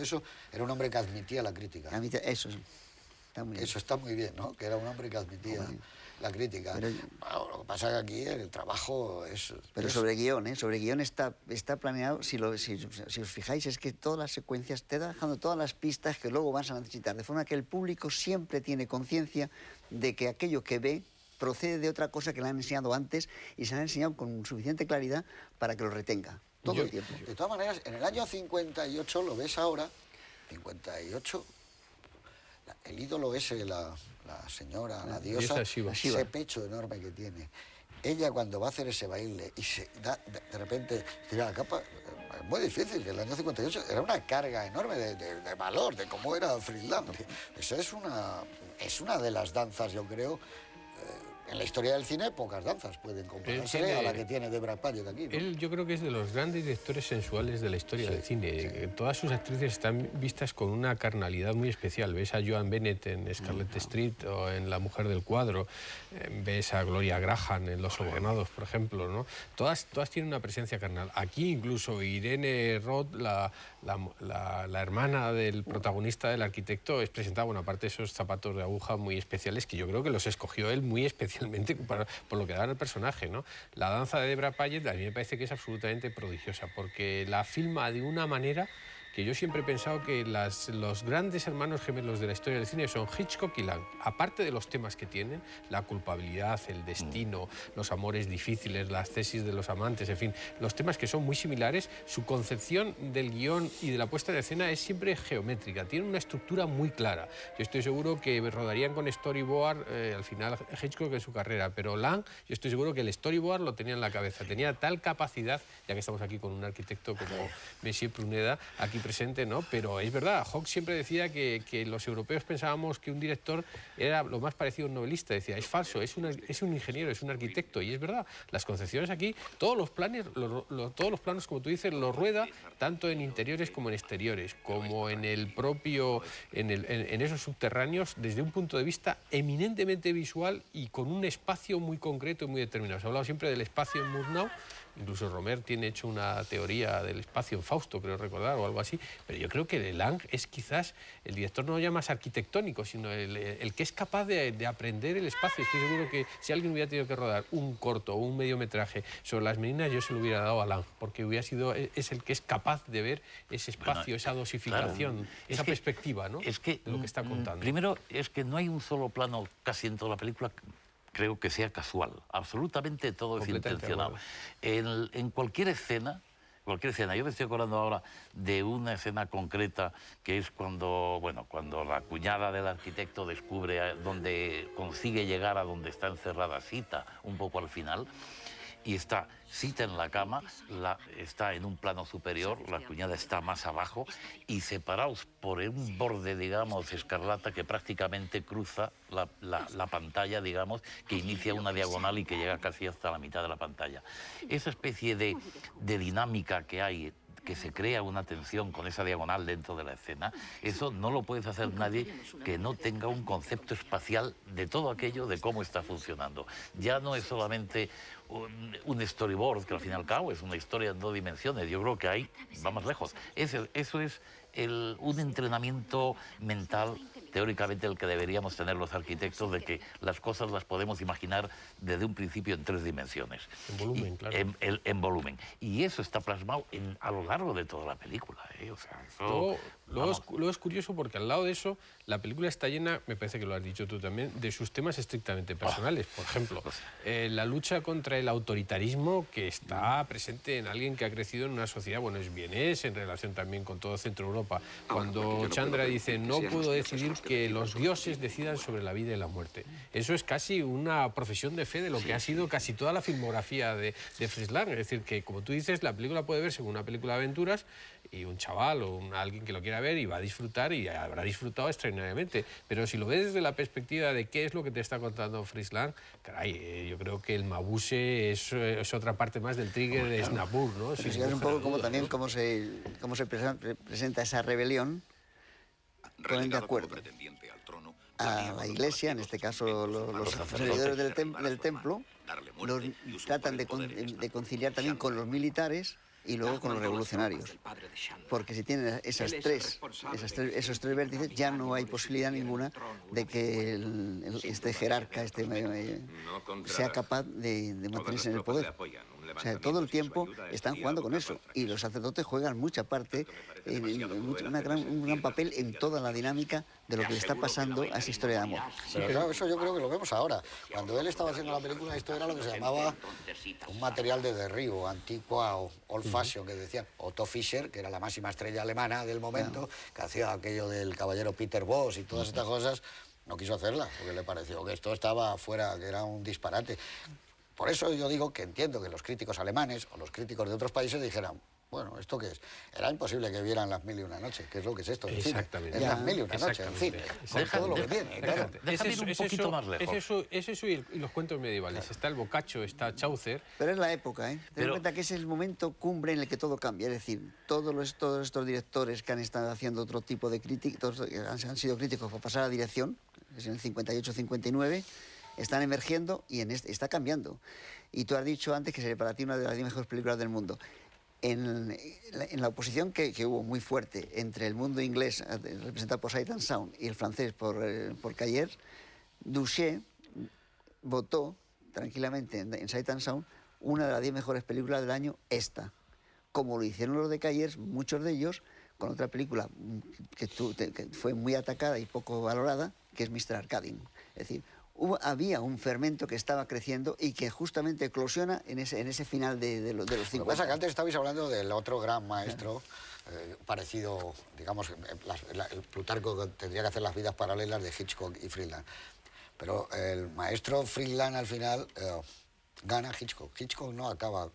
eso era un hombre que admitía la crítica. Eso está muy bien. Eso está muy bien, ¿no? Que era un hombre que admitía la crítica. Pero, bueno, lo que pasa es que aquí el trabajo es... Pero sobre guión, sobre guión está planeado, si os fijáis, es que todas las secuencias te da dejando todas las pistas que luego vas a necesitar, de forma que el público siempre tiene conciencia de que aquello que ve procede de otra cosa que le han enseñado antes y se le han enseñado con suficiente claridad para que lo retenga todo el tiempo. De todas maneras, en el año 58, lo ves ahora, 58... El ídolo ese, la señora, la diosa, ese pecho enorme que tiene. Ella cuando va a hacer ese baile y se da, de repente, la capa, es muy difícil, que el año 58 era una carga enorme de valor, de cómo era Fritz Lang. Eso es una de las danzas, yo creo, en la historia del cine, pocas danzas pueden compararse a la que tiene Debra Payet aquí, ¿no? Él, yo creo que es de los grandes directores sensuales de la historia del cine. Todas sus actrices están vistas con una carnalidad muy especial. Ves a Joan Bennett en Scarlet Street o en La mujer del cuadro. Ves a Gloria Graham en Los sobornados, por ejemplo, ¿no? Todas tienen una presencia carnal. Aquí incluso Irene Roth, la hermana del protagonista, del arquitecto, es presentada, bueno, aparte de esos zapatos de aguja muy especiales, que yo creo que los escogió él muy especialmente por lo que daba el personaje, ¿no? La danza de Debra Payet a mí me parece que es absolutamente prodigiosa, porque la filma de una manera que yo siempre he pensado que los grandes hermanos gemelos de la historia del cine son Hitchcock y Lang. Aparte de los temas que tienen, la culpabilidad, el destino, los amores difíciles, las tesis de los amantes, en fin, los temas que son muy similares, su concepción del guión y de la puesta de escena es siempre geométrica, tiene una estructura muy clara. Yo estoy seguro que rodarían con storyboard al final Hitchcock en su carrera, pero Lang, yo estoy seguro que el storyboard lo tenía en la cabeza, tenía tal capacidad, ya que estamos aquí con un arquitecto como Monsieur Pruneda, aquí presente, ¿no? Pero es verdad, Hawks siempre decía que los europeos pensábamos que un director era lo más parecido a un novelista. Decía, es falso, es un ingeniero, es un arquitecto. Y es verdad, las concepciones aquí, todos los planos, como tú dices, los rueda tanto en interiores como en exteriores, como en el propio, en esos subterráneos, desde un punto de vista eminentemente visual y con un espacio muy concreto y muy determinado. Se ha hablado siempre del espacio en Murnau. Incluso Romer tiene hecho una teoría del espacio en Fausto, creo recordar, o algo así. Pero yo creo que Lang es quizás el director no ya más arquitectónico, sino el que es capaz de aprender el espacio. Estoy seguro que si alguien hubiera tenido que rodar un corto o un mediometraje sobre las meninas, yo se lo hubiera dado a Lang, porque es el que es capaz de ver ese espacio, esa dosificación, claro, esa perspectiva, ¿no? Es que, de lo que está contando. Primero, es que no hay un solo plano casi en toda la película, creo que sea casual. Absolutamente todo es intencionado. En cualquier escena, yo me estoy acordando ahora de una escena concreta que es cuando la cuñada del arquitecto descubre dónde consigue llegar a donde está encerrada Sita, un poco al final, y está Sita en la cama, está en un plano superior, la cuñada está más abajo, y separados por un borde, digamos, escarlata que prácticamente cruza la pantalla, digamos, que inicia una diagonal y que llega casi hasta la mitad de la pantalla. Esa especie de dinámica que hay, que se crea una tensión con esa diagonal dentro de la escena, eso no lo puede hacer nadie que no tenga un concepto espacial de todo aquello, de cómo está funcionando. Ya no es solamente un storyboard, que al fin y al cabo es una historia en 2 dimensiones. Yo creo que ahí va más lejos. Eso es un entrenamiento mental, teóricamente, el que deberíamos tener los arquitectos, de que las cosas las podemos imaginar desde un principio en 3 dimensiones. En volumen, claro. En volumen. Y eso está plasmado a lo largo de toda la película. O sea, eso, luego es curioso porque al lado de eso, la película está llena, me parece que lo has dicho tú también, de sus temas estrictamente personales. Por ejemplo, la lucha contra el autoritarismo que está presente en alguien que ha crecido en una sociedad, bueno, es vienés, en relación también con todo Centro Europa. Cuando Chandra dice, no puedo decidir que los dioses decidan sobre la vida y la muerte. Eso es casi una profesión de fe de lo que ha sido casi toda la filmografía de Fritz Lang. Es decir, que como tú dices, la película puede verse como una película de aventuras y un chaval o alguien que lo quiera ver y va a disfrutar y habrá disfrutado extraordinariamente. Pero si lo ves desde la perspectiva de qué es lo que te está contando Fritz Lang, caray, yo creo que el Mabuse es otra parte más del trigger de Snapur, ¿no? Sí, es un poco como también cómo se presenta esa rebelión, ponen de acuerdo a la iglesia, en este caso los servidores del templo, tratan de conciliar también con los militares y luego con los revolucionarios. Porque si tienen esos tres vértices, ya no hay posibilidad ninguna de que este jerarca sea capaz de mantenerse en el poder. O sea, todo el tiempo están jugando con eso. Y los sacerdotes juegan mucha parte, un gran papel en toda la dinámica de lo que le está pasando a esa historia de amor. Pero claro, eso yo creo que lo vemos ahora. Cuando él estaba haciendo la película, esto era lo que se llamaba un material de derribo, antigua o old fashion, que decían. Otto Fischer, que era la máxima estrella alemana del momento, que hacía aquello del caballero Peter Voss y todas estas cosas, no quiso hacerla, porque le pareció que esto estaba fuera, que era un disparate. Por eso yo digo que entiendo que los críticos alemanes o los críticos de otros países dijeran, bueno, ¿esto qué es? Era imposible que vieran Las Mil y una noches, que es lo que es esto. Exactamente. Es Las Mil y una noches, en fin, con todo lo que tiene. Claro. Déjame ir un poquito más lejos. Es eso y los cuentos medievales. Claro. Está el Boccaccio, está Chaucer. Pero es la época, ¿eh? Ten en cuenta que es el momento cumbre en el que todo cambia. Es decir, todos estos directores que han estado haciendo otro tipo de críticos, han sido críticos por pasar a la dirección, es en el 58-59, están emergiendo y está cambiando. Y tú has dicho antes que sería para ti una de las 10 mejores películas del mundo. En la oposición que hubo muy fuerte entre el mundo inglés, representado por Sight and Sound, y el francés por Cayers, Douchet votó tranquilamente en Sight and Sound una de las 10 mejores películas del año, esta. Como lo hicieron los de Cayers, muchos de ellos, con otra película que fue muy atacada y poco valorada, que es Mr. Arkadin. Es decir, había un fermento que estaba creciendo y que justamente eclosiona en ese final de los 50. Lo que pasa es que antes estabais hablando del otro gran maestro, parecido, digamos, el Plutarco tendría que hacer Las vidas paralelas de Hitchcock y Friedland. Pero el maestro Friedland al final gana Hitchcock. Hitchcock no acaba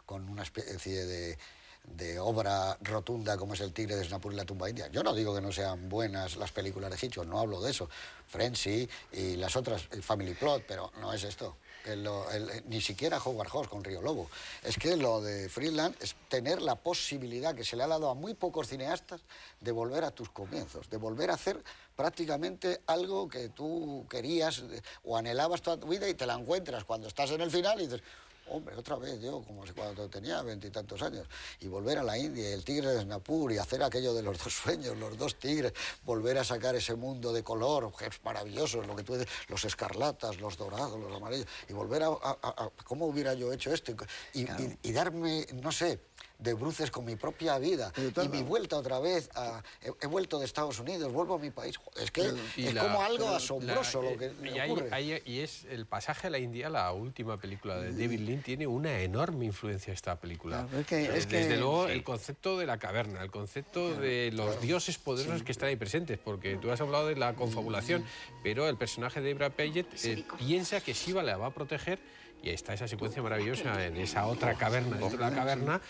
con una especie de obra rotunda como es El tigre de Snapur y la tumba india. Yo no digo que no sean buenas las películas de Hitchcock, no hablo de eso. Frenzy y las otras, el Family Plot, pero no es esto. Ni siquiera Howard Hawks con Río Lobo. Es que lo de Friedland es tener la posibilidad que se le ha dado a muy pocos cineastas de volver a tus comienzos, de volver a hacer prácticamente algo que tú querías o anhelabas toda tu vida y te la encuentras cuando estás en el final y dices, hombre, otra vez yo, como si cuando tenía 20 y tantos años, y volver a la India, el tigre de Snapur, y hacer aquello de los dos sueños, los dos tigres, volver a sacar ese mundo de color, que es maravilloso, lo que tú dices, los escarlatas, los dorados, los amarillos, y volver a cómo hubiera yo hecho esto, y darme, no sé, de bruces con mi propia vida, y mi vuelta otra vez, he vuelto de Estados Unidos, vuelvo a mi país, es que es como algo asombroso lo que ocurre. Y es el pasaje a la India, la última película de David Lean, tiene una enorme influencia esta película. Claro, desde luego el concepto de la caverna, el concepto de los dioses poderosos que están ahí presentes, porque tú has hablado de la confabulación, pero el personaje de Brad Pitt piensa que Shiva la va a proteger. Y está esa secuencia maravillosa de esa otra caverna dentro de la caverna,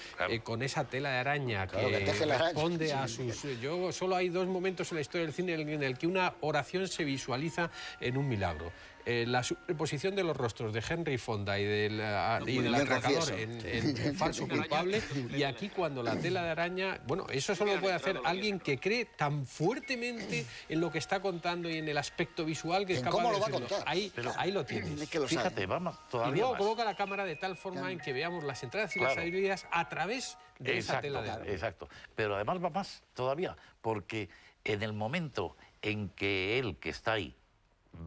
con esa tela de araña que responde a sus... Solo hay dos momentos en la historia del cine en el que una oración se visualiza en un milagro. La superposición de los rostros de Henry Fonda y del atracador en falso culpable, y aquí cuando la tela de araña, bueno, eso solo puede hacer alguien que cree tan fuertemente en lo que está contando y en el aspecto visual que es capaz ¿cómo de lo va a contar? Ahí lo tienes. Fíjate, vamos todavía y luego más. coloca la cámara de tal forma en que veamos las entradas y las salidas a través de esa tela de araña. Exacto, pero además va más todavía, porque en el momento en que él, que está ahí,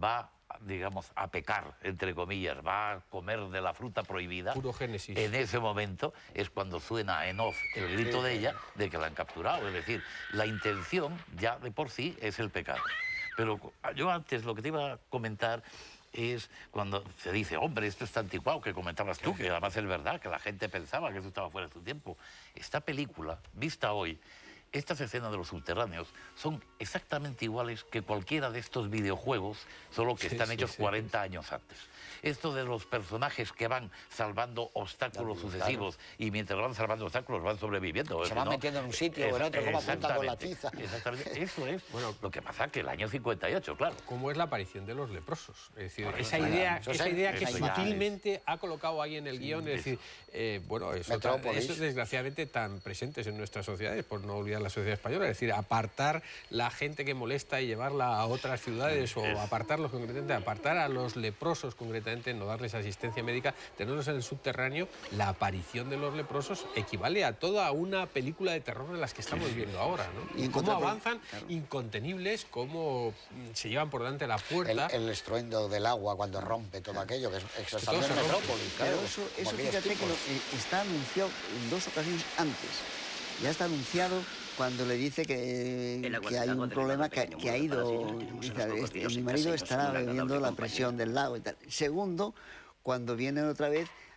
va, digamos, a pecar, entre comillas, va a comer de la fruta prohibida, puro Génesis. En ese momento es cuando suena en off el grito de ella de que la han capturado. Es decir, la intención ya de por sí es el pecado. Pero yo antes lo que te iba a comentar es cuando se dice, hombre, esto está anticuado, que comentabas tú, que además es verdad, que la gente pensaba que eso estaba fuera de su tiempo. Esta película, vista hoy, estas escenas de los subterráneos son exactamente iguales que cualquiera de estos videojuegos, solo que están hechos 40 años antes. Esto de los personajes que van salvando obstáculos sucesivos y mientras van salvando obstáculos van sobreviviendo. Se van metiendo en un sitio o en otro, como apunta con la tiza. Exactamente. Eso es lo que pasa que el año 58, claro. Como es la aparición de los leprosos. Es decir, esa idea que sutilmente ha colocado ahí en el guión, es decir, bueno, eso desgraciadamente tan presentes en nuestras sociedades, por no olvidar la sociedad española, es decir, apartar la gente que molesta y llevarla a otras ciudades, o apartarlos concretamente, apartar a los leprosos concretamente, no darles asistencia médica, tenerlos en el subterráneo. La aparición de los leprosos equivale a toda una película de terror en las que estamos viendo ahora, ¿no? Y cómo avanzan, incontenibles, cómo se llevan por delante la puerta. El estruendo del agua cuando rompe todo aquello, que es exactamente en Metrópolis. Claro, eso fíjate que está anunciado en 2 ocasiones antes. Ya está anunciado cuando le dice que hay un problema, que ha ido, dice, mi marido estará bebiendo la presión del lago y tal. Segundo, cuando vienen otra vez